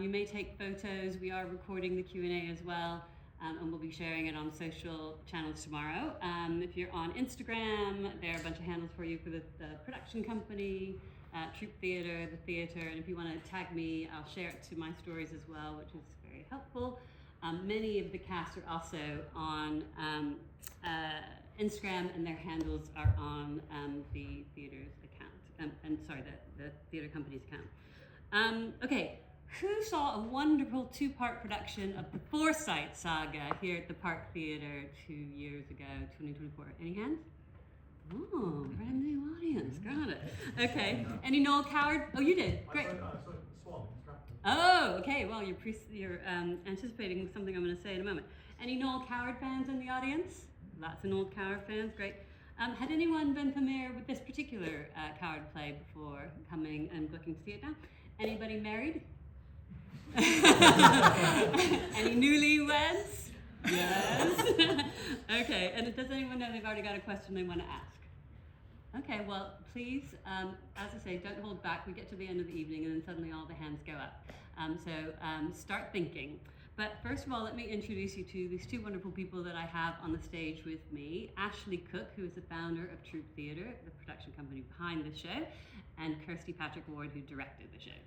You may take photos. We are recording the Q&A as well, and we'll be sharing it on social channels tomorrow. If you're on Instagram, there are a bunch of handles for you for the production company, Troupe Theatre, the theatre, and if you want to tag me, I'll share it to my stories as well, which is very helpful. Many of the cast are also on Instagram, and their handles are on the theatre's account, the theatre company's account. Okay, who saw a wonderful two-part production of the Forsyte Saga here at the Park Theatre 2 years ago, 2024? Any hands? Oh, brand new audience, got it. Okay, any Noel Coward? Oh, you did, great. I saw Swan. Oh, okay, well, you're anticipating something I'm going to say in a moment. Any Noel Coward fans in the audience? Lots of Noel Coward fans, great. Had anyone been familiar with this particular Coward play before coming and looking to see it now? Anybody married? Any newlyweds? Yes. Okay, and does anyone know they've already got a question they want to ask? Okay, well, please, as I say, don't hold back. We get to the end of the evening and then suddenly all the hands go up. So start thinking. But first of all, let me introduce you to these two wonderful people that I have on the stage with me. Ashley Cook, who is the founder of Troupe Theatre, the production company behind the show, and Kirsty Patrick-Ward, who directed the show.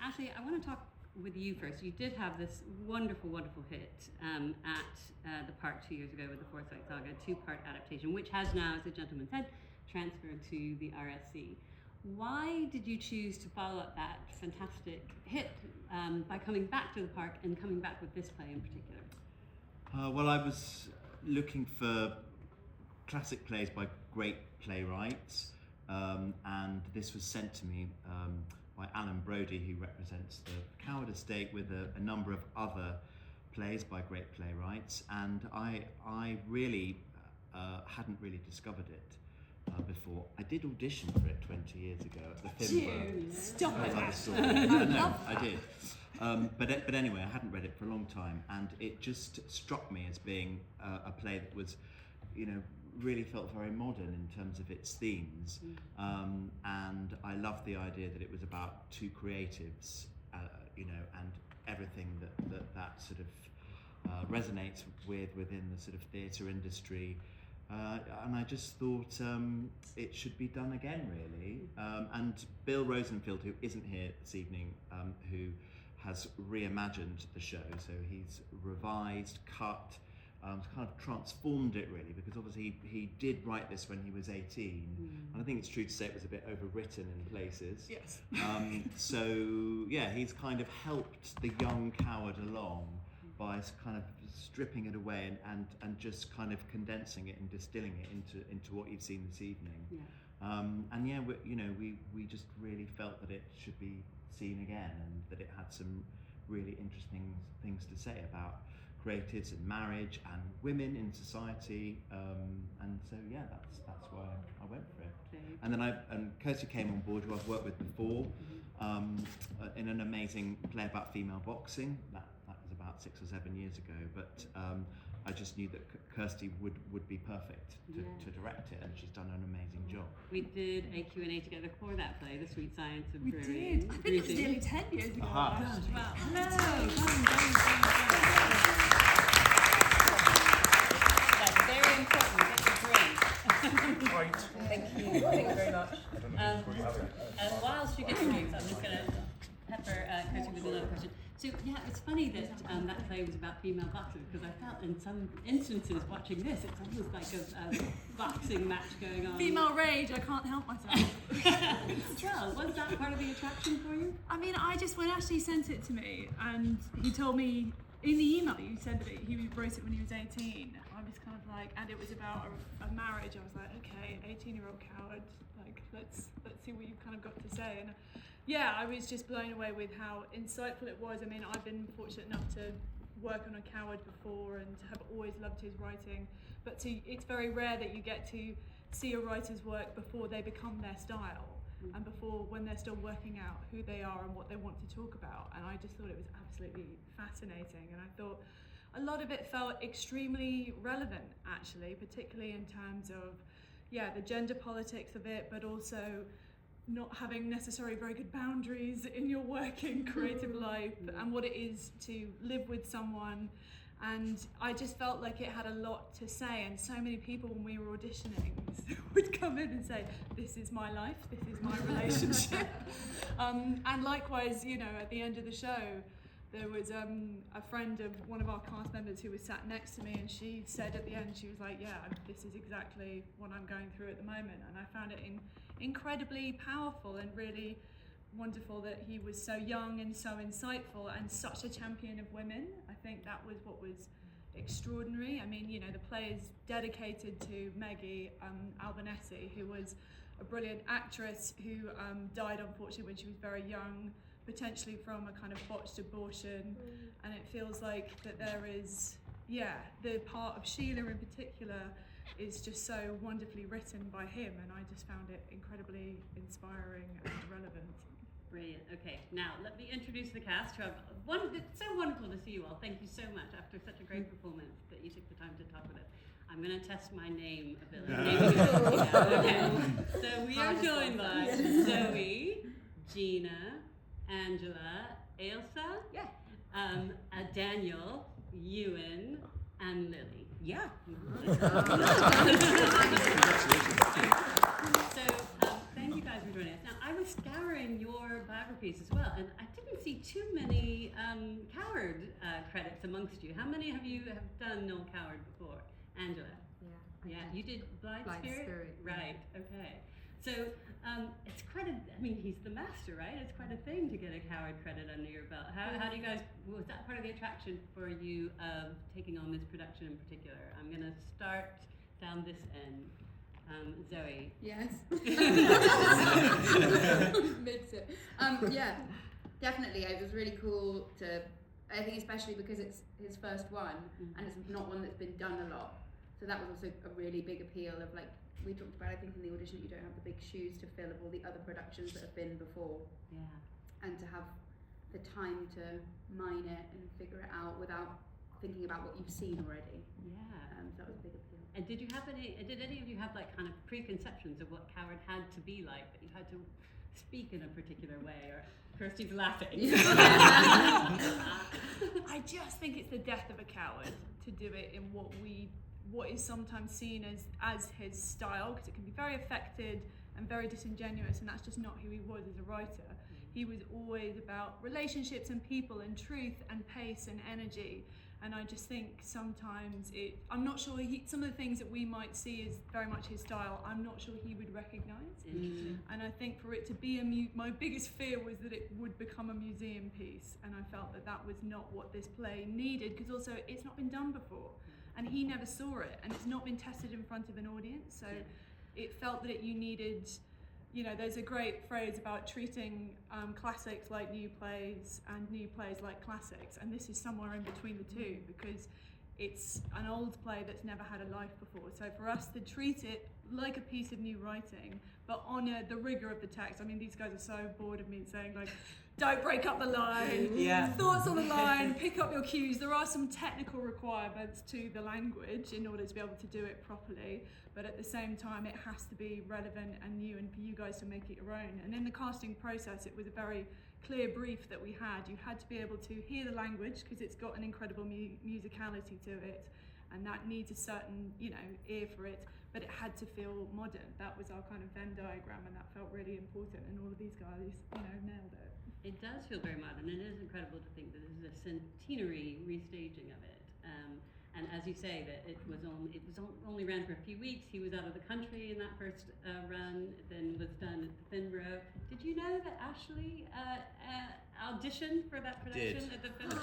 Ashley, I want to talk with you first. You did have this wonderful, wonderful hit at the Park 2 years ago with the Forsyte Saga, two-part adaptation, which has now, as the gentleman said, transferred to the RSC. Why did you choose to follow up that fantastic hit by coming back to the Park and coming back with this play in particular? Well, I was looking for classic plays by great playwrights, and this was sent to me by Alan Brodie, who represents the Coward estate, with a number of other plays by great playwrights, and I really hadn't really discovered it before. I did audition for it 20 years ago at the Finborough. Stop it! I did. But anyway, I hadn't read it for a long time, and it just struck me as being a play that was, really felt very modern in terms of its themes, and I loved the idea that it was about two creatives, and everything that sort of resonates within the sort of theatre industry, and I just thought it should be done again, really. And Bill Rosenfield, who isn't here this evening, who has reimagined the show, so he's revised, cut, kind of transformed it, really, because obviously he did write this when he was 18, and I think it's true to say it was a bit overwritten in places. Yes. So yeah, he's kind of helped the young Coward along by kind of stripping it away and just kind of condensing it and distilling it into what you've seen this evening. Yeah. And yeah, we just really felt that it should be seen again, and that it had some really interesting things to say about creatives and marriage and women in society, and so yeah, that's why I went for it. And then Kirsty came on board, who I've worked with before, in an amazing play about female boxing. That was about 6 or 7 years ago, but I just knew that Kirsty would be perfect to direct it, and she's done an amazing job. We did a Q&A together for that play, The Sweet Science of We Brewing. did. I think it was nearly 10 years ago. Aha. Wow. That's very important. Get your drink. Right. Thank you. Thank you very much. I don't know where you have it. And whilst you get your drinks, I'm just going to pepper Kirsty with another question. So yeah, it's funny that that play was about female boxers, because I felt in some instances watching this, it's almost like a boxing match going on. Female rage, I can't help myself. Well, was that part of the attraction for you? I mean, when Ashley sent it to me, and he told me in the email that you said that he wrote it when he was 18, I was kind of like, and it was about a marriage, I was like, okay, 18-year-old Coward, like, let's see what you've kind of got to say. And yeah, I was just blown away with how insightful it was. I mean, I've been fortunate enough to work on a Coward before and have always loved his writing, but it's very rare that you get to see a writer's work before they become their style, and before, when they're still working out who they are and what they want to talk about. And I just thought it was absolutely fascinating, and I thought a lot of it felt extremely relevant, actually, particularly in terms of the gender politics of it, but also not having necessarily very good boundaries in your working creative life and what it is to live with someone. And I just felt like it had a lot to say, and so many people when we were auditioning would come in and say, this is my life, this is my relationship. And likewise, you know, at the end of the show, there was a friend of one of our cast members who was sat next to me, and she said at the end, she was like, yeah, this is exactly what I'm going through at the moment. And I found it incredibly powerful and really wonderful that he was so young and so insightful and such a champion of women. I think that was what was extraordinary. I mean, you know, the play is dedicated to Maggie Albanese, who was a brilliant actress who died unfortunately when she was very young, potentially from a kind of botched abortion. And it feels like that there is, the part of Sheila in particular is just so wonderfully written by him, and I just found it incredibly inspiring and relevant. Brilliant. Okay, now let me introduce the cast. It's so wonderful to see you all. Thank you so much after such a great performance that you took the time to talk with us. I'm going to test my name ability. Okay. So we are joined by Zoe, Gina, Angela, Ailsa, Daniel, Ewan, and Lily. Yeah. So thank you guys for joining us. Now I was scouring your biographies as well, and I didn't see too many Coward credits amongst you. How many have you done Noel Coward before? Angela? Yeah. You did Blind Spirit? Right, okay. So it's quite he's the master, right? It's quite a thing to get a Coward credit under your belt. How do you guys, was that part of the attraction for you of taking on this production in particular? I'm going to start down this end. Zoe. Yes. Mix it. Yeah, definitely. It was really cool to, I think especially because it's his first one, and it's not one that's been done a lot. So that was also a really big appeal of, like, we talked about, I think in the audition, you don't have the big shoes to fill of all the other productions that have been before. Yeah. And to have the time to mine it and figure it out without thinking about what you've seen already. Yeah. So that was a big appeal. And did any of you have like kind of preconceptions of what Coward had to be like, that you had to speak in a particular way? Or Kirsty's laughing. I just think it's the death of a coward to do it in what is sometimes seen as his style, because it can be very affected and very disingenuous, and that's just not who he was as a writer. He was always about relationships and people and truth and pace and energy. And I just think sometimes I'm not sure some of the things that we might see as very much his style, I'm not sure he would recognise. And I think for it to be my biggest fear was that it would become a museum piece, and I felt that was not what this play needed, because also it's not been done before, and he never saw it, and it's not been tested in front of an audience, so it felt that you needed, you know, there's a great phrase about treating classics like new plays and new plays like classics, and this is somewhere in between the two, because it's an old play that's never had a life before. So for us to treat it like a piece of new writing, but honour the rigour of the text. I mean, these guys are so bored of me saying, like, don't break up the line, thoughts on the line, pick up your cues. There are some technical requirements to the language in order to be able to do it properly, but at the same time it has to be relevant and new, and for you guys to make it your own. And in the casting process, it was a very clear brief that we had. You had to be able to hear the language, because it's got an incredible musicality to it, and that needs a certain, you know, ear for it, but it had to feel modern. That was our kind of Venn diagram, and that felt really important, and all of these guys, you know, nailed it. It does feel very modern, and it is incredible to think that this is a centenary restaging of it. And as you say, that it was only ran for a few weeks. He was out of the country in that first run, then was done at the Finborough. Did you know that Ashley auditioned for that production at the Finborough?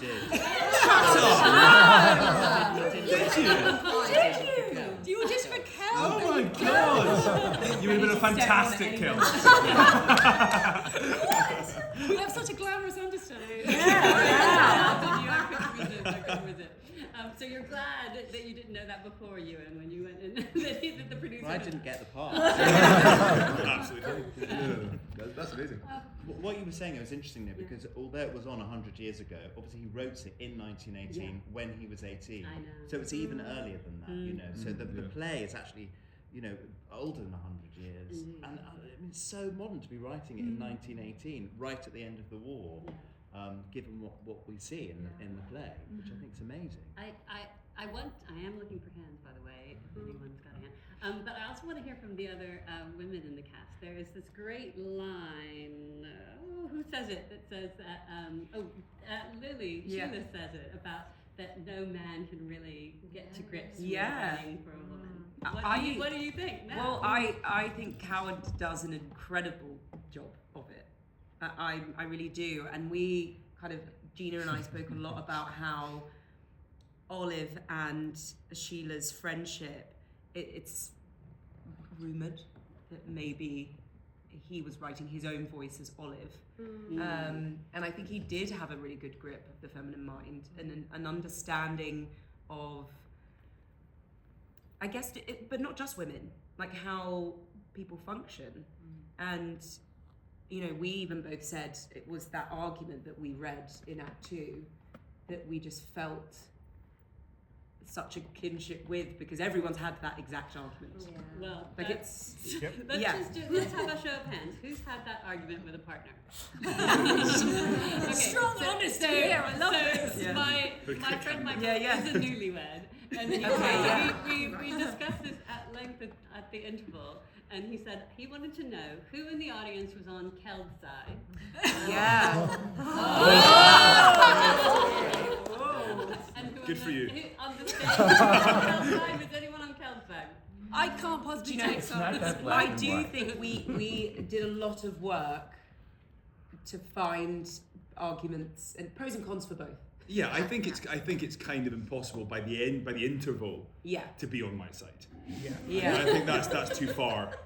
Did you? Do you audition for Kel? Oh my god! You would have been a fantastic kill. We have such a glamorous understudy. I couldn't resist. So you're glad that you didn't know that before, Ewan, when you went in, that the producer... Well, I didn't get the part. Absolutely. That's amazing. What you were saying, it was interesting though, because although it was on 100 years ago, obviously he wrote it in 1918 when he was 18. I know. So it's even earlier than that, you know. So the play is actually, you know, older than 100 years. Indeed. And I mean, it's so modern to be writing it in 1918, right at the end of the war, given what we see in the play, which I think is amazing. I am looking for hands, by the way, if anyone's got a hand. But I also want to hear from the other women in the cast. There is this great line, who says it, that says that, Lily, Sheila says it, about that no man can really get to grips with writing for a woman. What do you think now? Well, I think Coward does an incredible job of it. I really do. And we Gina and I spoke a lot about how Olive and Sheila's friendship, it's rumoured that maybe he was writing his own voice as Olive. And I think he did have a really good grip of the feminine mind and an understanding of, I guess, but not just women, like how people function. And, you know, we even both said it was that argument that we read in Act 2 that we just felt such a kinship with, because everyone's had that exact argument. Yeah. Well, like it's let's have a show of hands. Who's had that argument with a partner? Strong honesty here. I love this. Yeah. My friend Michael is a newlywed, and we discussed this at length at the interval. And he said he wanted to know who in the audience was on Keld's side. And who Good for you. On the stage was on Keld's side. Was anyone on Keld's side? I can't possibly take sides. I do think we did a lot of work to find arguments and pros and cons for both. Yeah, I think it's kind of impossible by the interval to be on my side. Yeah. I think that's too far.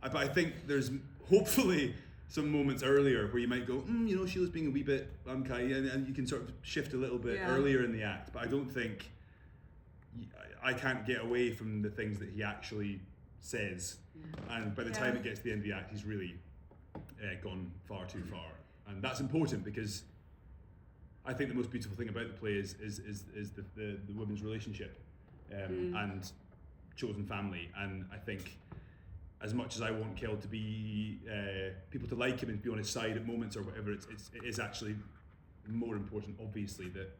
But I think there's hopefully some moments earlier where you might go, you know, Sheila's being a wee bit unkind, and you can sort of shift a little bit earlier in the act. But I don't think I can't get away from the things that he actually says. And by the time it gets to the end of the act, he's really gone far too far. And that's important because I think the most beautiful thing about the play is the women's relationship and chosen family. And I think as much as I want Keld to be people to like him and be on his side at moments or whatever, it is actually more important, obviously, that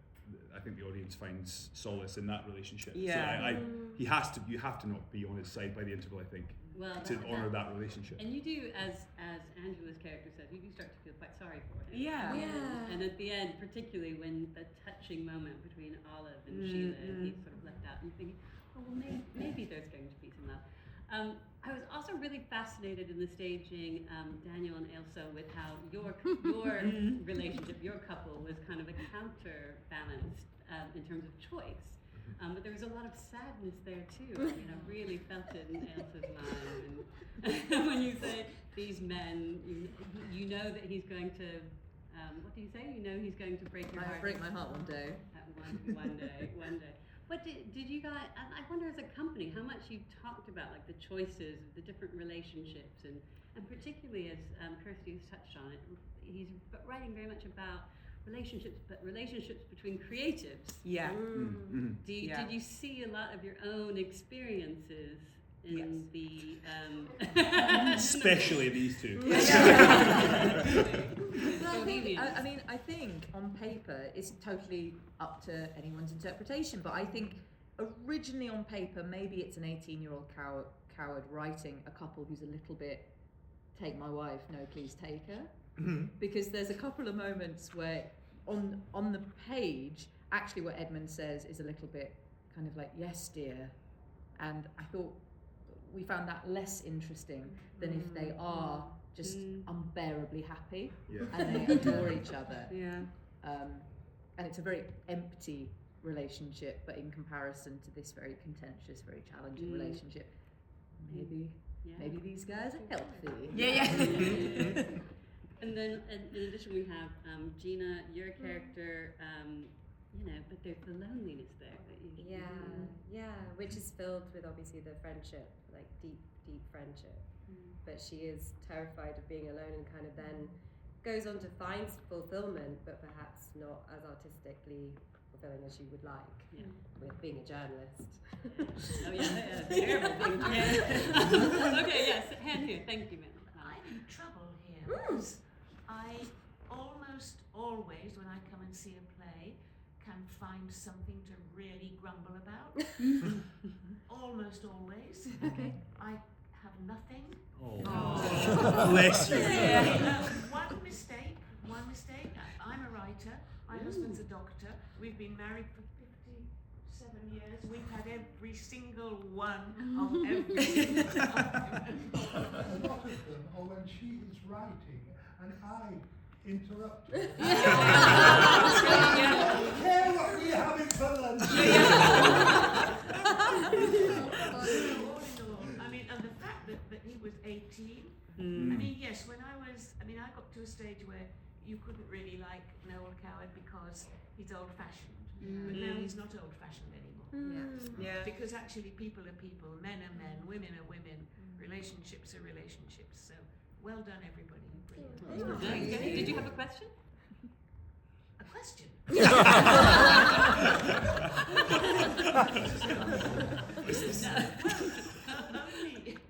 I think the audience finds solace in that relationship. Yeah. So you have to not be on his side by the interval, I think, to honour that relationship. And you do, as Angela's character said, you do start to feel quite sorry for him. Yeah. And at the end, particularly when the touching moment between Olive and Sheila, he's sort of left out, and thinking, oh well, maybe there's going to be some love. I was also really fascinated in the staging, Daniel and Ailsa, with how your relationship, your couple, was kind of a counterbalance in terms of choice. But there was a lot of sadness there too. I mean, I really felt it in Ailsa's line. And when you say these men, you know that he's going to. What do you say? You know he's going to break your heart. Break my heart one day. One day. What did you guys? I wonder, as a company, how much you've talked about like the choices, the different relationships, and particularly as Kirsty has touched on it, he's writing very much about relationships, but relationships between creatives. Yeah. Did you see a lot of your own experiences in the Especially these two. I think on paper it's totally up to anyone's interpretation, but I think originally on paper maybe it's an 18-year-old coward writing a couple who's a little bit take my wife, no please take her, because there's a couple of moments where on the page actually what Edmund says is a little bit kind of like yes dear, and I thought we found that less interesting than if they are just unbearably happy and they adore each other. And it's a very empty relationship, but in comparison to this very contentious, very challenging relationship, maybe these guys are healthy. And then in addition we have Gina, your character, but there's the loneliness there. Which is filled with obviously the friendship, like deep friendship. But she is terrified of being alone and kind of then goes on to find fulfillment, but perhaps not as artistically fulfilling as you would like Yeah. with being a journalist. Oh yeah, terrible thing. Okay, yes, hand here. Thank you, ma'am. I'm in trouble here because I almost always, when I come and see a play, can find something to really grumble about. Almost always. Okay. I have nothing. Bless you. One mistake. I'm a writer. My husband's a doctor. We've been married for 57 years. We've had every single one of every single document. A lot of them are when she is writing and I interrupt her. I don't care what we're having for lunch. All in all, I mean, and the fact that he was 18, I mean, yes, I got to a stage where you couldn't really like Noel Coward because he's old-fashioned. But now he's not old-fashioned anymore. Yeah. Because actually people are people, men are men, women are women, relationships are relationships. So well done, everybody. Brilliant. Okay, did you have a question? A question? Only.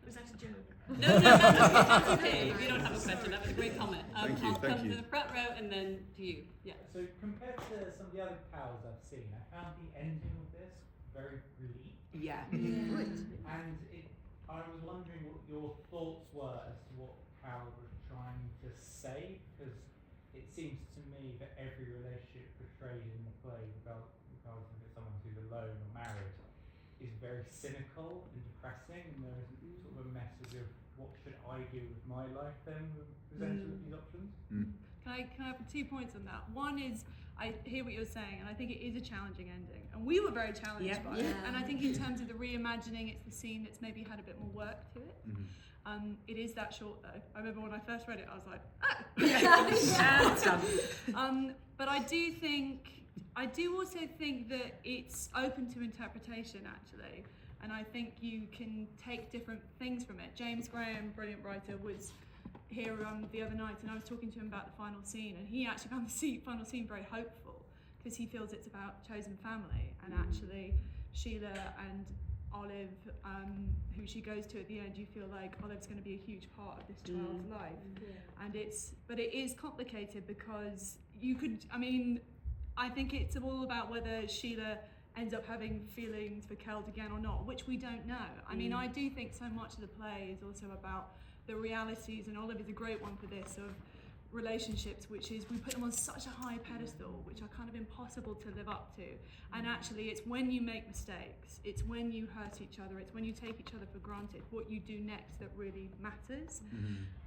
Was that a joke? No, that's okay. If you don't have a question, that was a great comment. Thank you, I'll thank come you. to the front row and then to you. Yeah. So compared to some of the other cows I've seen, I found the ending of this very bleak. Yeah. And I was wondering what your thoughts were as to what Coward was trying to say, because it seems to me that every relationship portrayed in the play, regardless of someone who's alone or married, is very cynical and depressing, and there is sort of a message of what should I do with my life then presented with these options. Can I have 2 points on that? One is, I hear what you're saying, and I think it is a challenging ending. And we were very challenged by it. And I think in terms of the reimagining, it's the scene that's maybe had a bit more work to it. It is that short though. I remember when I first read it, I was like, but I do also think that it's open to interpretation actually. And I think you can take different things from it. James Graham, brilliant writer, was here the other night, and I was talking to him about the final scene, and he actually found the final scene very hopeful because he feels it's about chosen family, and actually Sheila and Olive, who she goes to at the end, you feel like Olive's going to be a huge part of this child's life, and but it is complicated because I think it's all about whether Sheila ends up having feelings for Keld again or not, which we don't know. I mean, I do think so much of the play is also about the realities, and Olive is a great one for this, of relationships, which is we put them on such a high pedestal, which are kind of impossible to live up to. And actually, it's when you make mistakes, it's when you hurt each other, it's when you take each other for granted, what you do next that really matters.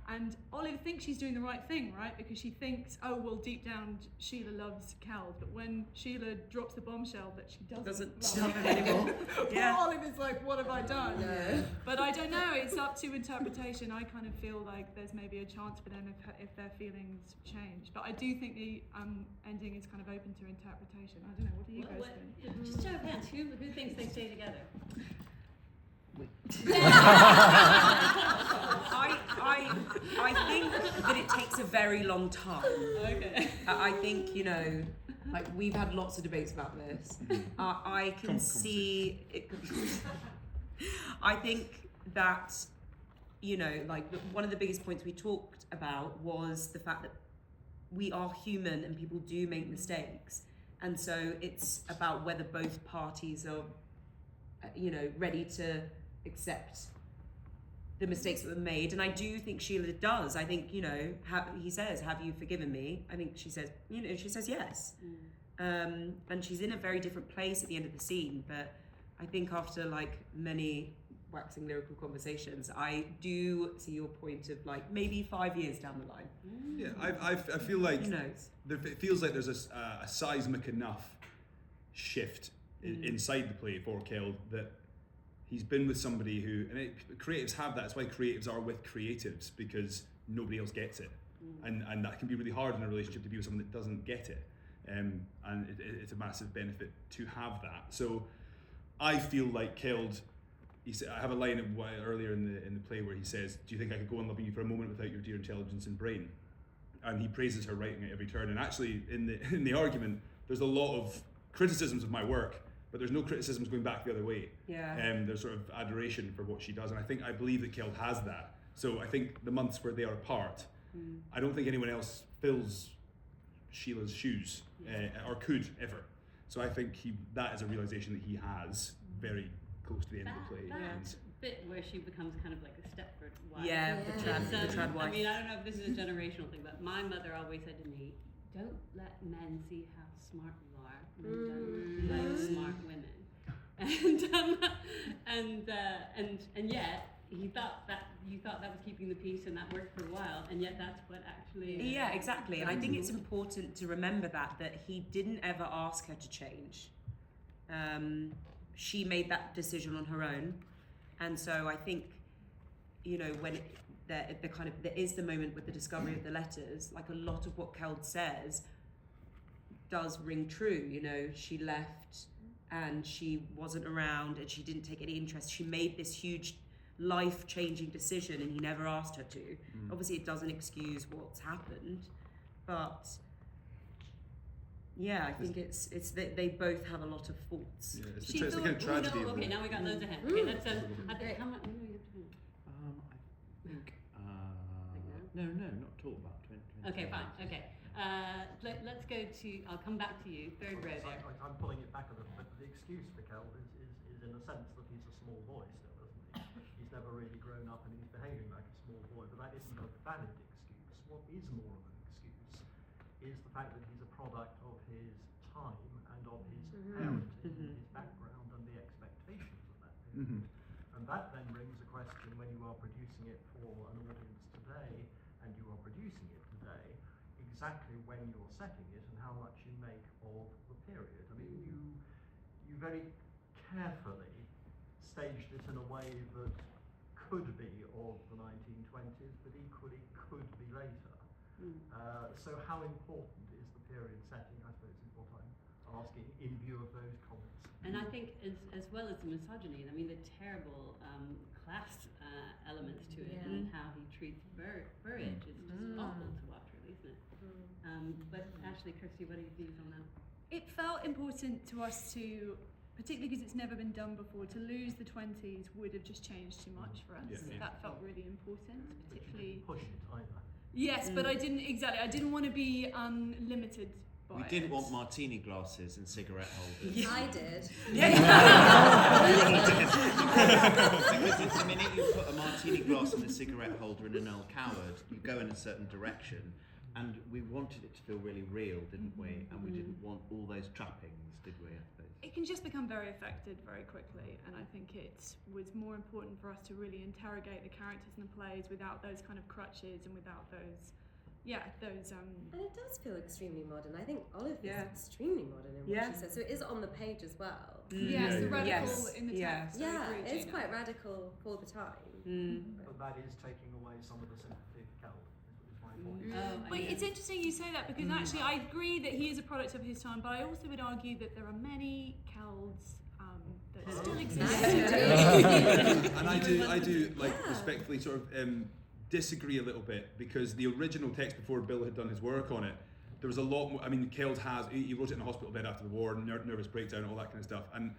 And Olive thinks she's doing the right thing, right? Because she thinks, oh, well, deep down, Sheila loves Keld. But when Sheila drops the bombshell that she doesn't love him anymore, poor Olive is like, what have I done? But I don't know, it's up to interpretation. I kind of feel like there's maybe a chance for them if their feelings change. But I do think the ending is kind of open to interpretation. I don't know, what do you guys think? Just show of hands. Who thinks they stay together? I think that it takes a very long time. Okay. I think, like we've had lots of debates about this. I can see it. I think that, like one of the biggest points we talked about was the fact that we are human and people do make mistakes. And so it's about whether both parties are, ready to accept the mistakes that were made. And I do think Sheila does. I think, he says, have you forgiven me? I think she says, she says yes. And she's in a very different place at the end of the scene. But I think after like many waxing lyrical conversations, I do see your point of like maybe 5 years down the line. Yeah, I feel like who knows? it feels like there's a seismic enough shift inside the play for Keld that he's been with somebody who, and creatives have that. That's why creatives are with creatives, because nobody else gets it, and that can be really hard in a relationship to be with someone that doesn't get it, and it's a massive benefit to have that. So I feel like Keld. I have a line earlier in the play where he says, "Do you think I could go on loving you for a moment without your dear intelligence and brain?" And he praises her writing at every turn. And actually, in the argument, there's a lot of criticisms of my work, but there's no criticisms going back the other way. Yeah. There's sort of adoration for what she does, and I believe that Keld has that. So I think the months where they are apart, I don't think anyone else fills Sheila's shoes, or could ever. So I think that is a realization that he has very close to the end of the play. That bit where she becomes kind of like a Stepford wife. Yeah, the trad wife. I mean, I don't know if this is a generational thing, but my mother always said to me, don't let men see how smart you are. Men don't like smart women. And yet you thought that was keeping the peace, and that worked for a while, and yet that's what actually. Yeah, exactly. And I think it's important to remember that he didn't ever ask her to change. She made that decision on her own, and so I think, you know, when there is the moment with the discovery of the letters, like a lot of what Keld says does ring true. You know, she left and she wasn't around and she didn't take any interest. She made this huge life-changing decision and he never asked her to. Obviously it doesn't excuse what's happened, but yeah, I think it's that they both have a lot of faults. Yeah, it's the kind of tragedy. Okay, now we got those ahead. Okay, let's how much? No, not at all about 20. Okay, fine. Okay, let's go to. I'll come back to you. Third row there. I'm pulling it back a little bit. The excuse for Keld is in a sense that he's a small boy still, isn't he? He's never really grown up and he's behaving like a small boy, but that isn't a valid excuse. What is more of an excuse is the fact that he's a product of his time and of his parenting, his background and the expectations of that period. And that then brings a question when you are producing it for an audience today, and you are producing it today, exactly when you're setting it and how much you make of the period. I mean, you very carefully staged it in a way that could be of the 1920s, but equally could be later. So how important is the period setting, I suppose, is what I'm asking in view of those comments. And I think as well as the misogyny, I mean the terrible class elements to it, and how he treats Burridge is just awful to watch, really, isn't it? But Ashley, Kirsty, what are your views on that? It felt important to us to, particularly because it's never been done before, to lose the 20s would have just changed too much for us. Yeah. That felt really important, particularly. Push it either. Yes, but I didn't want to be unlimited. We didn't want martini glasses and cigarette holders. I did. Because the minute you put a martini glass and a cigarette holder in a Noel Coward, you go in a certain direction. And we wanted it to feel really real, didn't we? And we didn't want all those trappings, did we? I suppose. It can just become very affected very quickly, and I think it was more important for us to really interrogate the characters in the plays without those kind of crutches and without those. And it does feel extremely modern. I think Olive is extremely modern in what she says. So it is on the page as well. Yes, the radical in the text. Yeah, it's quite radical for the time. But that is taking away some of the sympathy of Keld, is my point. But it's interesting you say that, because actually I agree that he is a product of his time, but I also would argue that there are many Kelds that still exist. And I do like respectfully sort of disagree a little bit, because the original text before Bill had done his work on it, there was a lot more. I mean, Keld he wrote it in a hospital bed after the war, nervous breakdown, all that kind of stuff, and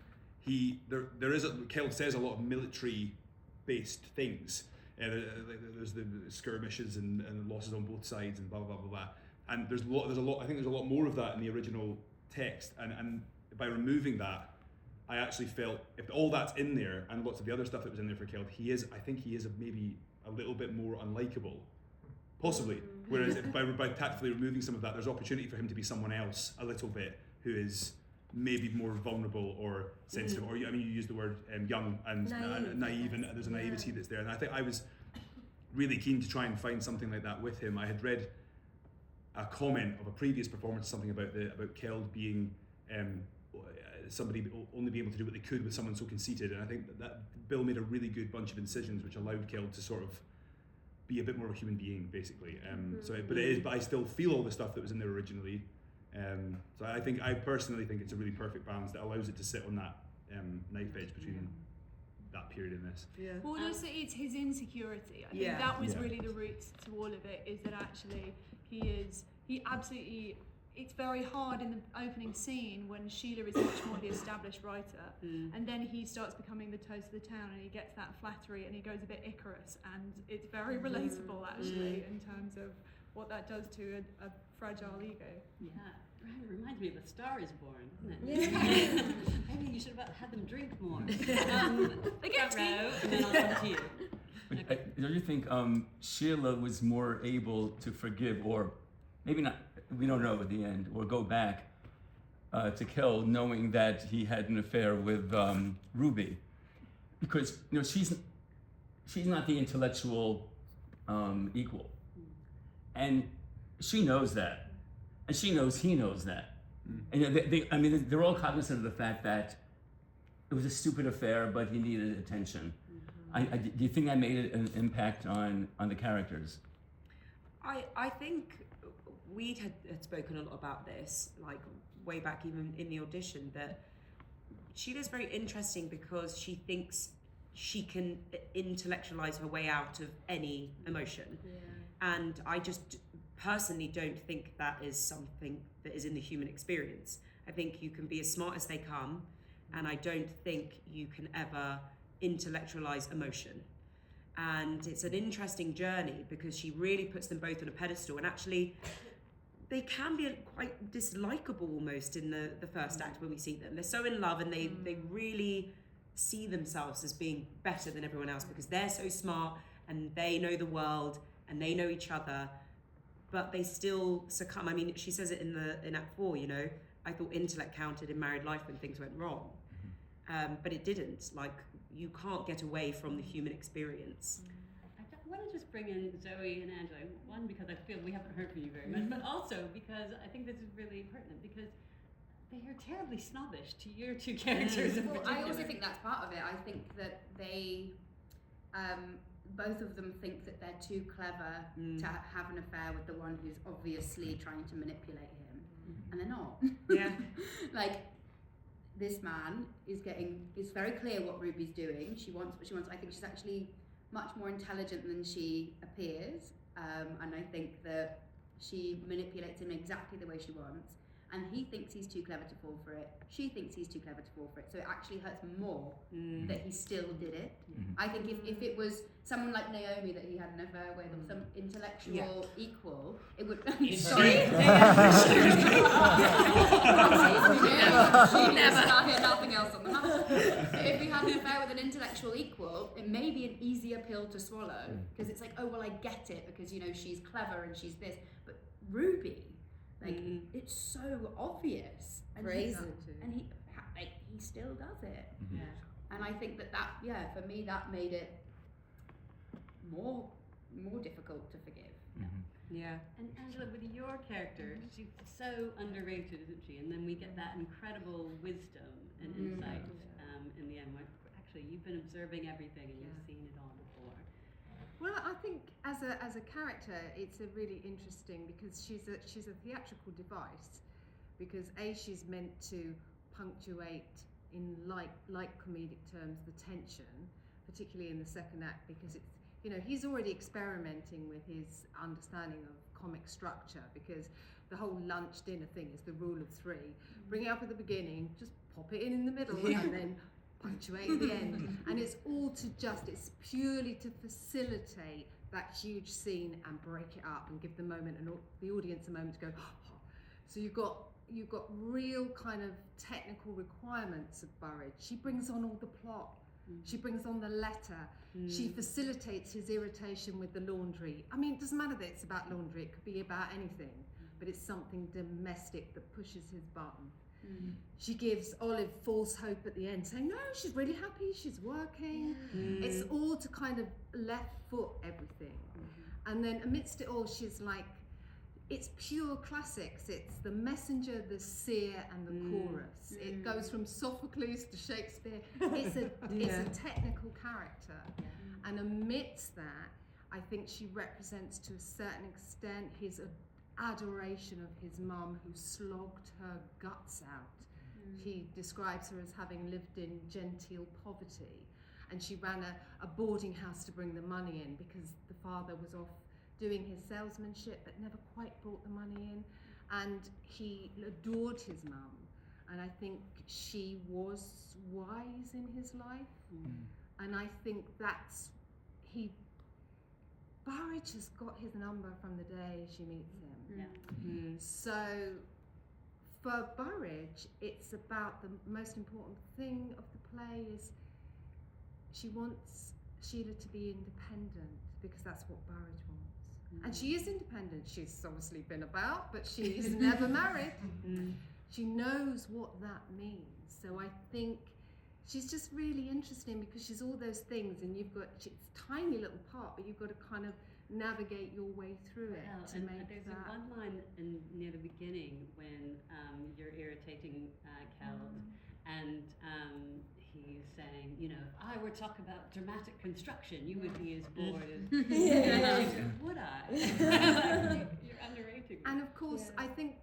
Keld says a lot of military-based things. There's the skirmishes and losses on both sides and blah blah blah blah. And there's a lot. I think there's a lot more of that in the original text, and by removing that, I actually felt if all that's in there and lots of the other stuff that was in there for Keld, I think he is maybe a little bit more unlikable, possibly. Whereas by tactfully removing some of that, there's opportunity for him to be someone else a little bit, who is maybe more vulnerable or sensitive, or I mean, you used the word young and naive, and there's a naivety that's there. And I think I was really keen to try and find something like that with him. I had read a comment of a previous performance, something about Keld being somebody only be able to do what they could with someone so conceited, and I think that Bill made a really good bunch of incisions which allowed Keld to sort of be a bit more of a human being, basically. But I still feel all the stuff that was in there originally. So I personally think it's a really perfect balance that allows it to sit on that knife edge between that period and this. Yeah. Well, also it's his insecurity. I think that was really the root to all of it. Is that actually he absolutely it's very hard in the opening scene when Sheila is much more the established writer, and then he starts becoming the toast of the town, and he gets that flattery, and he goes a bit Icarus, and it's very relatable actually in terms of what that does to a fragile ego. Yeah, right. It reminds me of A Star Is Born, doesn't it? Yeah. Maybe you should have had them drink more. They get Row, and then I'll come to you. Okay. Don't you think Sheila was more able to forgive, or maybe not, we don't know at the end, or go back to kill, knowing that he had an affair with Ruby? Because she's not the intellectual equal. And she knows that. And she knows he knows that. And they're all cognizant of the fact that it was a stupid affair, but he needed attention. Do you think that made an impact on the characters? I think we had spoken a lot about this, like way back even in the audition, that Sheila's very interesting because she thinks she can intellectualize her way out of any emotion. Yeah. And I just personally don't think that is something that is in the human experience. I think you can be as smart as they come, and I don't think you can ever intellectualize emotion. And it's an interesting journey because she really puts them both on a pedestal, and actually they can be quite dislikable almost in the first act when we see them. They're so in love, and they really see themselves as being better than everyone else because they're so smart and they know the world and they know each other, but they still succumb. I mean, she says it in Act 4, I thought intellect counted in married life when things went wrong. But it didn't. Like, you can't get away from the human experience. I want to just bring in Zoe and Angela. One, because I feel we haven't heard from you very much, but also because I think this is really pertinent because they are terribly snobbish to your two characters in particular. I also think that's part of it. I think that they, both of them think that they're too clever to have an affair with the one who's obviously trying to manipulate him, and they're not. Yeah. Like, this man is very clear what Ruby's doing. She wants what she wants. I think she's actually much more intelligent than she appears, and I think that she manipulates him exactly the way she wants, and he thinks he's too clever to fall for it. She thinks he's too clever to fall for it, so it actually hurts more that he still did it. I think if it was someone like Naomi that he had an affair with, or some intellectual equal, it would... Sorry. She never start here, nothing else on the house. If he had an affair with an intellectual equal, it may be an easier pill to swallow, because it's like, oh, well, I get it, because, she's clever and she's this. But Ruby, it's so obvious. And Brazen. And he still does it. And I think that for me, that made it more difficult to forgive. Yeah. And Angela, with your character, she's so underrated, isn't she? And then we get that incredible wisdom and insight in the end. Actually, you've been observing everything and you've seen it all before. Well, I think as a character, it's a really interesting because she's a theatrical device, because she's meant to punctuate in like comedic terms the tension, particularly in the second act, because it's he's already experimenting with his understanding of comic structure, because the whole lunch dinner thing is the rule of three. Bring it up at the beginning, just pop it in the middle, and then punctuate at the end. And it's purely to facilitate that huge scene and break it up and give the moment and the audience a moment to go, oh. So you've got real kind of technical requirements of Burrage. She brings on all the plot. She brings on the letter. She facilitates his irritation with the laundry. I mean, it doesn't matter that it's about laundry. It could be about anything, but it's something domestic that pushes his button. She gives Olive false hope at the end, saying, no, she's really happy, she's working. It's all to kind of left foot everything. And then amidst it all, she's like, it's pure classics. It's the messenger, the seer, and the chorus. It goes from Sophocles to Shakespeare. It's a technical character. And amidst that, I think she represents to a certain extent his adoration of his mum, who slogged her guts out. He describes her as having lived in genteel poverty, and she ran a boarding house to bring the money in because the father was off doing his salesmanship but never quite brought the money in. and he adored his mum, and I think she was wise in his life, and I think Burrage has got his number from the day she meets him. So for Burrage, it's about the most important thing of the play is she wants Sheila to be independent, because that's what Burrage wants. And she is independent. She's obviously been about, but she's never married. She knows what that means. So I think she's just really interesting, because she's all those things, and it's a tiny little part, but you've got to kind of navigate your way through it to and make there's that. one line near the beginning when you're irritating Coward, and he's saying, you know, if I were talking about dramatic construction, you would be as bored as would I? You're underrating me. And of course, I think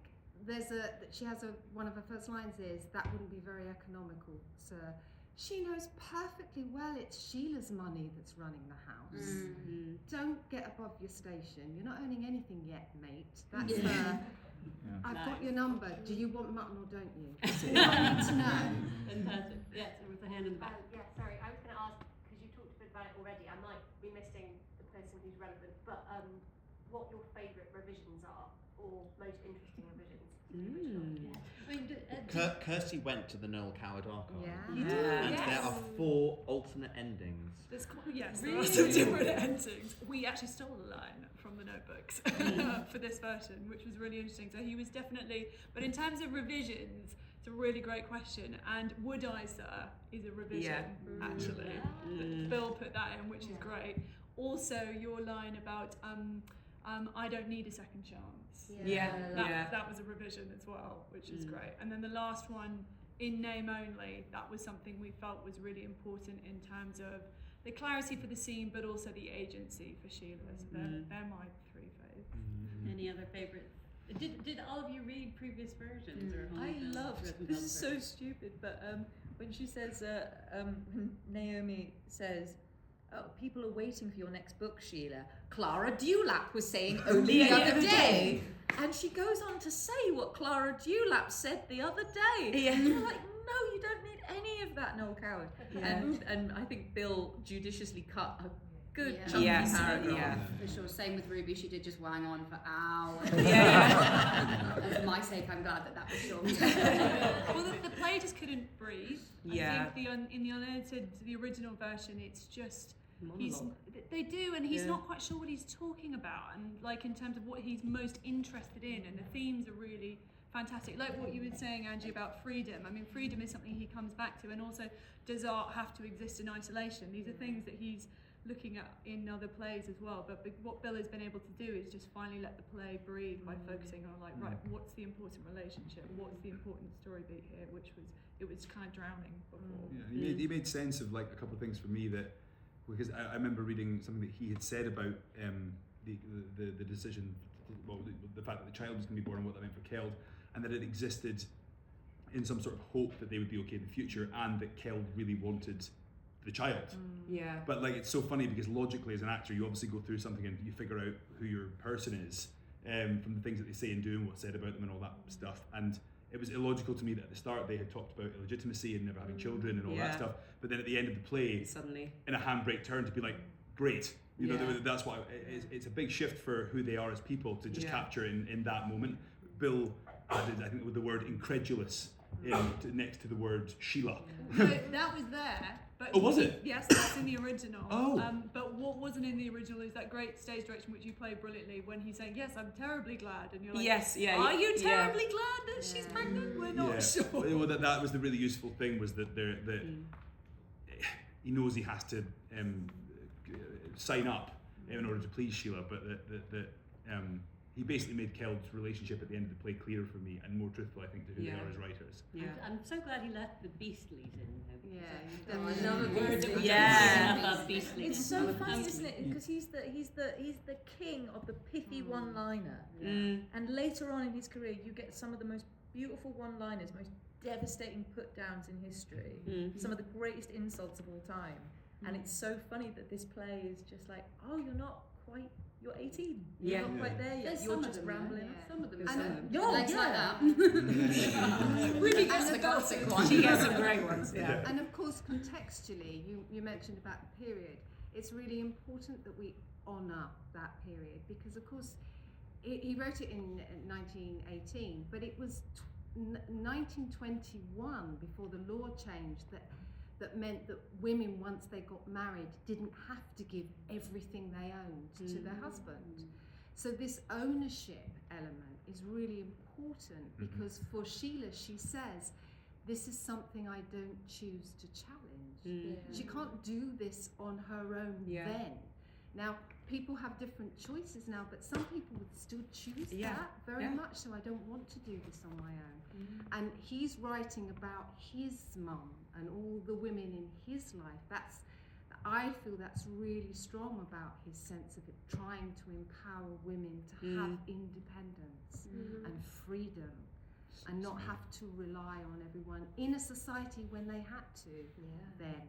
she has one of her first lines is, that wouldn't be very economical, sir. She knows perfectly well it's Sheila's money that's running the house. Don't get above your station. You're not earning anything yet, mate. That's her. I've got your number. Do you want mutton or don't you? That's all I need to know. Fantastic. Yes, there was a hand in the back. Yeah, sorry, I was going to ask, because you talked a bit about it already, I might be missing the person who's relevant, but what your favourite revisions are, or most interesting revisions to the original? I mean, Kirsty went to the Noel Coward archive. Yeah. And there are 4 alternate endings. There's there are some different endings. We actually stole a line from the notebooks for this version, which was really interesting. So he was definitely, but in terms of revisions, it's a really great question. And Would I, Sir is a revision, actually. Bill put that in, which is great. Also, your line about I don't need a second chance. That was a revision as well, which is great. And then the last one, in name only, that was something we felt was really important in terms of the clarity for the scene, but also the agency for Sheila. So they're my 3 favorites. Any other favorites? Did all of you read previous versions? Or I loved, this is so stupid, but when she says, when Naomi says, oh, people are waiting for your next book, Sheila. Clara Dewlap was saying only the other day. And she goes on to say what Clara Dewlap said the other day. And you're like, no, you don't need any of that, Noel Coward. And I think Bill judiciously cut a good chunky paragraph. For sure. Same with Ruby. She did just wang on for hours. And for my sake, I'm glad that was short. Well, the play just couldn't breathe. I think in the unedited, the original version, it's just they do, and he's not quite sure what he's talking about, and like in terms of what he's most interested in, and the themes are really fantastic. Like what you were saying, Angie, about freedom. I mean, freedom is something he comes back to, and also, does art have to exist in isolation? These are things that he's looking at in other plays as well. But what Bill has been able to do is just finally let the play breathe by focusing on like, right, what's the important relationship? What's the important story beat here? It was kind of drowning before. Yeah, he made sense of like a couple of things for me, that because I remember reading something that he had said about the decision, the fact that the child was going to be born and what that meant for Keld, and that it existed in some sort of hope that they would be okay in the future, and that Keld really wanted the child. But like, it's so funny because logically as an actor, you obviously go through something and you figure out who your person is from the things that they say and do and what's said about them and all that stuff. And it was illogical to me that at the start they had talked about illegitimacy and never having children and all that stuff, but then at the end of the play, suddenly in a handbrake turn to be like, great, you know, that's why it's a big shift for who they are as people to just capture in that moment. Bill added, I think, with the word incredulous next to the word Sheila. No, that was there. But was it? Yes, that's in the original. Oh. But what wasn't in the original is that great stage direction which you played brilliantly when he's saying, yes, I'm terribly glad. And you're like, are you terribly glad that she's pregnant? We're not sure. Well, that was the really useful thing, was that he knows he has to sign up in order to please Sheila, but that he basically made Keld's relationship at the end of the play clearer for me and more truthful, I think, to who they are as writers. I'm so glad he left the beastlies in. It's so funny, isn't it? Because he's the king of the pithy one-liner, and later on in his career, you get some of the most beautiful one-liners, most devastating put-downs in history, some of the greatest insults of all time. And it's so funny that this play is just like, oh, you're not quite you're 18. Yeah. You're not quite there yet. There's You're some of just them, rambling. yeah. Some of them. And Oh, legs like yeah. that. Ruby gets the classic one. She gets some great ones, yeah. And of course, contextually, you mentioned about the period. It's really important that we honour that period because, of course, he wrote it in 1918, but it was 1921 before the law changed that meant that women, once they got married, didn't have to give everything they owned to their husband. So this ownership element is really important because for Sheila, she says, this is something I don't choose to challenge. She can't do this on her own then. Now, people have different choices now, but some people would still choose that very much, so I don't want to do this on my own. And he's writing about his mum and all the women in his life. I feel that's really strong about his sense of it, trying to empower women to have independence and freedom and not have to rely on everyone in a society when they had to then.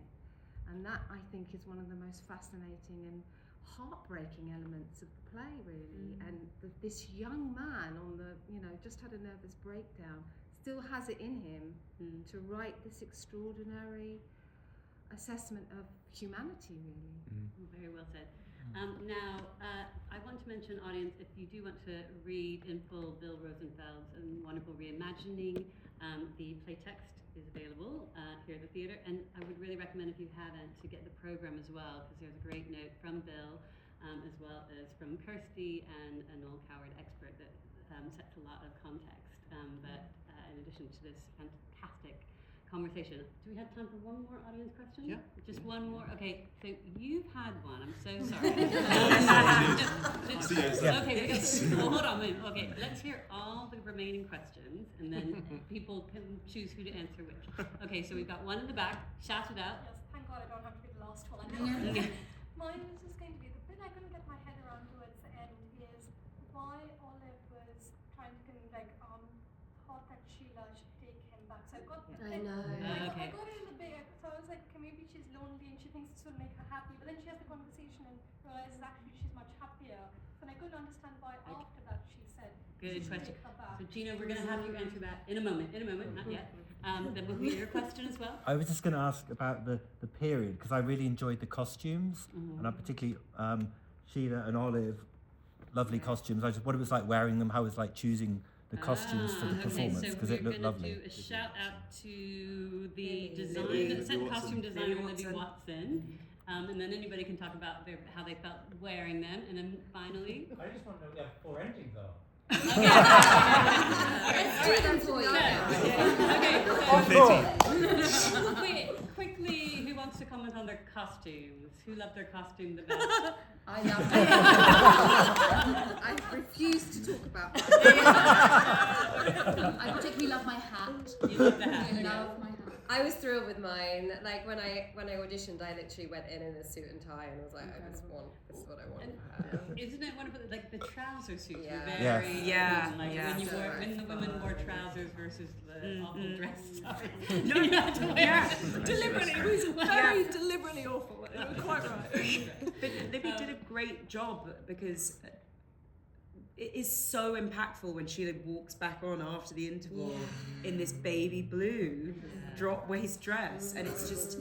And that, I think, is one of the most fascinating and heartbreaking elements of the play, really. And this young man just had a nervous breakdown, still has it in him to write this extraordinary assessment of humanity, really. Very well said. Now, I want to mention, audience, if you do want to read in full Bill Rosenfeld's wonderful reimagining, the play text is available here at the theatre, and I would really recommend, if you haven't, to get the program as well, because there's a great note from Bill, as well as from Kirsty and a Noel Coward expert that sets a lot of context. But in addition to this fantastic conversation, do we have time for one more audience question? Yeah. Just one more? Okay, so you've had one. I'm so sorry. Okay, well, hold on a minute. Okay, let's hear all the remaining questions, and then people can choose who to answer which. Okay, so we've got one in the back. Shout it out. Yes, thank God I don't have to be the last one. Mine was just going to be the bit I couldn't get my head around towards the end is why Olive was trying to thought that Sheila should take him back. So I got I know. I got it in the bit, so I was like, okay, maybe she's lonely and she thinks this will make her happy, but then she has the conversation and realizes actually she's much happier. So I couldn't understand why after that she said Good she should question. take her back. So Gina, we're going to have you answer that in a moment, not yet. Then we'll hear your question as well. I was just going to ask about the period, because I really enjoyed the costumes, and I particularly Sheila and Olive, lovely costumes. What it was like wearing them, how it was like choosing the costumes for the performance, because it looked lovely. Do a shout out to the costume designer, Libby Watson. And then anybody can talk about how they felt wearing them. And then finally... I just want to know, we have 4 endings though. Let's do them for you. Okay, quickly, who wants to comment on their costumes? Who loved their costume the best? I love it. I refuse to talk about that. I particularly love my hat. You love the hat. I love my hat. I was thrilled with mine. Like when I auditioned, I literally went in a suit and tie and was like, this is what I want. Isn't it wonderful? Like the trouser suits were Yeah. very when the women wore trousers versus the awful dress. Deliberately, it was very deliberately awful. It was quite right. But Libby did a great job because it is so impactful when Sheila walks back on after the interval in this baby blue drop waist dress, and it's just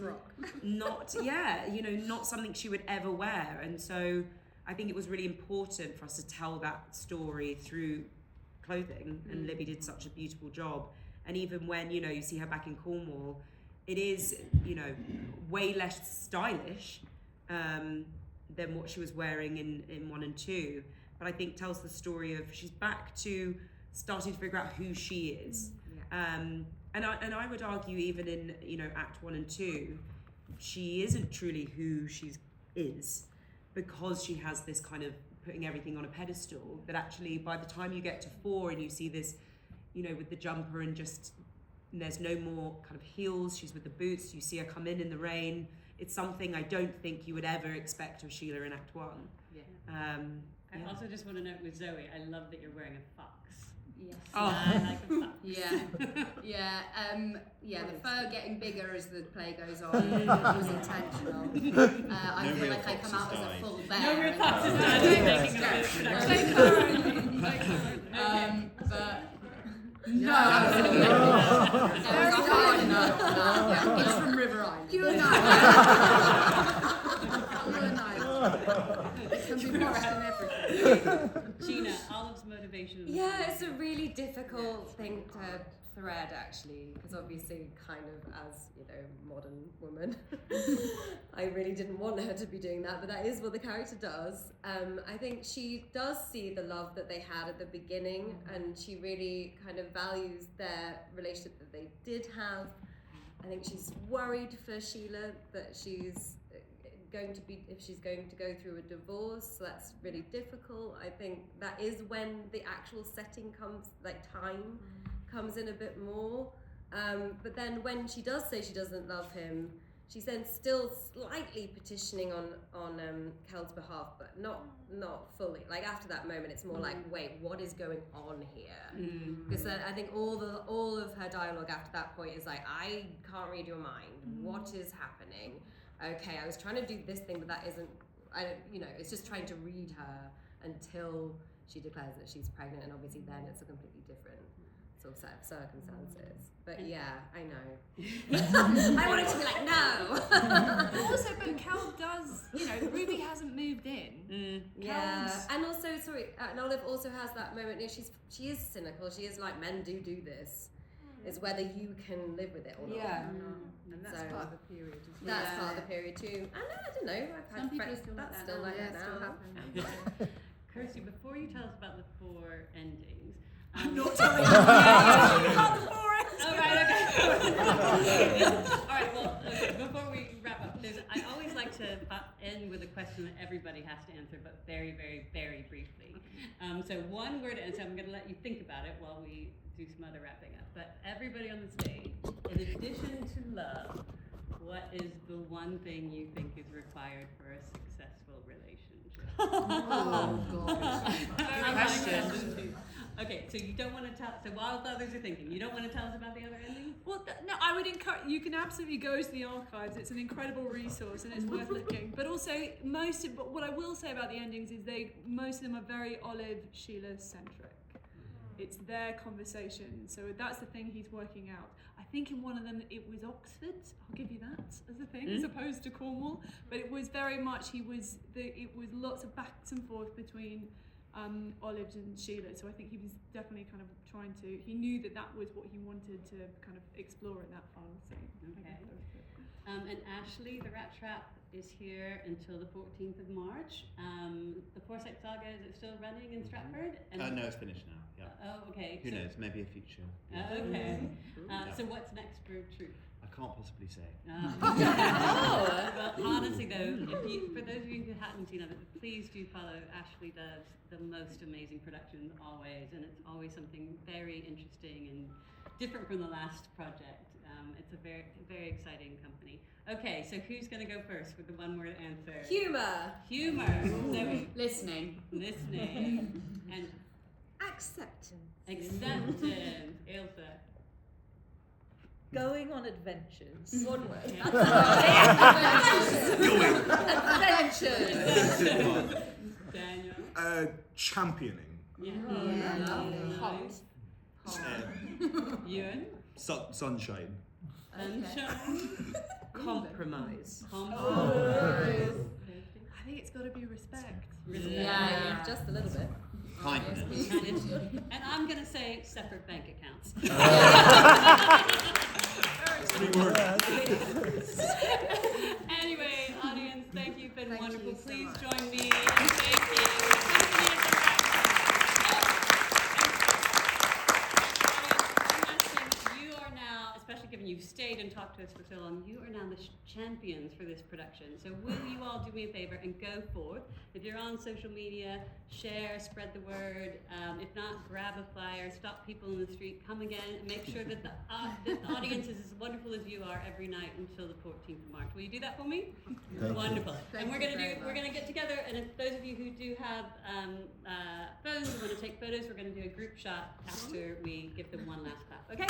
not something she would ever wear. And so I think it was really important for us to tell that story through clothing, and Libby did such a beautiful job. And even when you see her back in Cornwall, it is way less stylish than what she was wearing in 1 and 2, but I think tells the story of she's back to starting to figure out who she is. And I would argue even in Act 1 and 2, she isn't truly who she is, because she has this kind of putting everything on a pedestal, that actually by the time you get to 4 and you see this with the jumper and there's no more kind of heels, she's with the boots, you see her come in the rain. It's something I don't think you would ever expect of Sheila in Act 1. I also just want to note with Zoe, I love that you're wearing a fox. Yes. Oh. I like the puffs. Yeah, the fur getting bigger as the play goes on was intentional. I No feel real like I come out foxes as a died. full bear. No real and foxes that's- died making a production. But no, absolutely not. There's a hard no. Yeah, it's from River Island. You and I. It can be washed in everything. Gina, Olive's motivation. Yeah, it's a really difficult thing to thread actually, because obviously kind of as, you know, modern woman, I really didn't want her to be doing that, but that is what the character does. I think she does see the love that they had at the beginning, and she really kind of values their relationship that they did have. I think she's worried for Sheila that she's if she's going to go through a divorce, so that's really difficult. I think that is when the actual setting comes, like time comes in a bit more. But then when she does say she doesn't love him, she's then still slightly petitioning on Kel's behalf, but not fully. Like after that moment, it's more like, wait, what is going on here? Because I think all of her dialogue after that point is like, I can't read your mind. What is happening? Okay, I was trying to do this thing, but that isn't. It's just trying to read her until she declares that she's pregnant, and obviously then it's a completely different sort of set of circumstances. But yeah, I know. I wanted to be like, no. Also, but Kel does, Ruby hasn't moved in. Yeah, and also, and Olive also has that moment. She is cynical. She is like, men do this. It's whether you can live with it or not. Yeah. And that's part of the period as well. That's part of the period too. And I don't know. I've had Some people friends are still like that's that still now. like Yeah, that still now. happening. Kirsty, before you tell us about the 4 endings, I'm not telling you about the 4 endings. Oh, right, okay. All right, well, before we wrap up, I always like to end with a question that everybody has to answer, but very, very, very briefly. So one word answer, I'm going to let you think about it while we do some other wrapping up. But everybody on the stage, in addition to love, what is the one thing you think is required for a successful relationship? Oh, God. Question. Okay, so you don't want to tell. So while the others are thinking, you don't want to tell us about the other ending? Well, no, I would encourage. You can absolutely go to the archives. It's an incredible resource and it's worth looking. But also, but what I will say about the endings is most of them are very Olive Sheila centric. It's their conversation. So that's the thing he's working out. I think in one of them it was Oxford. I'll give you that as a thing, as opposed to Cornwall. But it was very much it was lots of backs and forth between Olive and Sheila. So I think he was definitely kind of trying to. He knew that was what he wanted to kind of explore in that final scene. Okay. And Ashley, the Rat Trap is here until the 14th of March. The Forsyte Saga, is it still running in Stratford? No, it's finished now. Yeah. Oh, okay. Who knows? Maybe a future. Okay. So what's next for Troupe? I can't possibly say. Well, honestly though, for those of you who haven't seen it, please do follow. Ashley does the most amazing production always, and it's always something very interesting and different from the last project. It's a very, very exciting company. Okay, so who's going to go first with the one-word answer? Humor. Zoe. Listening. And Acceptance. Ailsa. Going on adventures. One word. Adventures. Daniel. Championing. Yeah. Hot. Ewan. Sunshine. Sunshine. Compromise. I think it's got to be respect. Yeah. Just a little bit. Kindness. And I'm going to say separate bank accounts. 3 words. Anyway, audience, thank you. It's been wonderful. Please much. join me. Thank you. You are now, especially given you've stayed stayed and talked to us for so long, you are now the champions for this production. So will you all do me a favor and go forth? If you're on social media, share, spread the word. If not, grab a flyer, stop people in the street, come again, and make sure that the audience is as wonderful as you are every night until the 14th of March. Will you do that for me? Wonderful. And we're gonna get together, and if those of you who do have phones and want to take photos, we're gonna do a group shot after we give them one last clap. Okay?